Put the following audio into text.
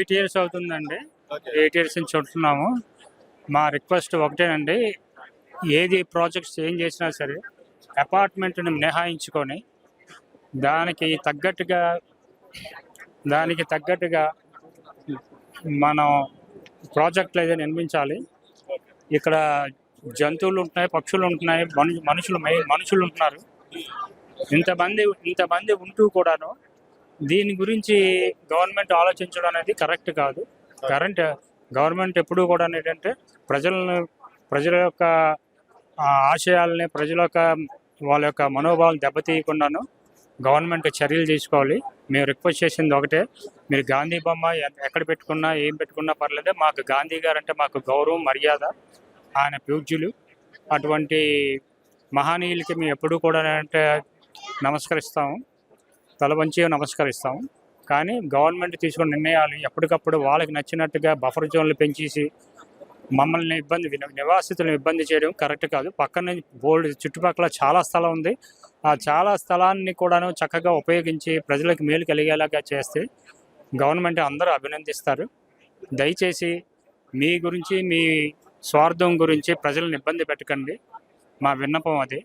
8 years అవుతుందండి. Okay. 8 years నుంచి ఉంటున్నాము. మా రిక్వెస్ట్ ఒకటేనండి. ఏది ప్రాజెక్ట్స్ ఏం చేసినా సరే అపార్ట్మెంట్‌ని మినహాయించుకొని దానికి తగ్గట్టుగా దానికి తగ్గట్టుగా మనం ప్రాజెక్టులు ఏదైనా నిర్మించాలి. ఇక్కడ జంతువులు ఉంటున్నాయి, పక్షులు ఉంటున్నాయి, మనుషులు ఉంటున్నారు. ఇంతమంది ఉంటూ కూడాను దీని గురించి గవర్నమెంట్ ఆలోచించడం అనేది కరెక్ట్ కాదు. గవర్నమెంట్ ఎప్పుడూ కూడా ఏంటంటే ప్రజల యొక్క ఆశయాల్ని, ప్రజల యొక్క వాళ్ళ యొక్క మనోభావాలు దెబ్బతీయకుండాను గవర్నమెంట్ చర్యలు తీసుకోవాలి. మేము రిక్వెస్ట్ చేసింది ఒకటే, మీరు గాంధీ బొమ్మ ఎక్కడ పెట్టుకున్నా ఏం పెట్టుకున్నా పర్లేదు, మాకు గాంధీ గారు అంటే మాకు గౌరవం, మర్యాద. ఆయన పూజ్యులు. అటువంటి మహనీయులకి మేము ఎప్పుడూ కూడా అంటే నమస్కరిస్తాము, తల వంచి నమస్కరిస్తాము. కానీ గవర్నమెంట్ తీసుకున్న నిర్ణయాలు ఎప్పటికప్పుడు వాళ్ళకి నచ్చినట్టుగా బఫర్ జోన్లు పెంచేసి మమ్మల్ని నివాసితులను ఇబ్బంది చేయడం కరెక్ట్ కాదు. పక్కన బోల్డ్ చుట్టుపక్కల చాలా స్థలం ఉంది. ఆ చాలా స్థలాన్ని కూడాను చక్కగా ఉపయోగించి ప్రజలకు మేలు కలిగేలాగా చేస్తే గవర్నమెంట్ అందరూ అభినందిస్తారు. దయచేసి మీ గురించి, మీ స్వార్థం గురించి ప్రజలను ఇబ్బంది పెట్టకండి. మా విన్నపం అది.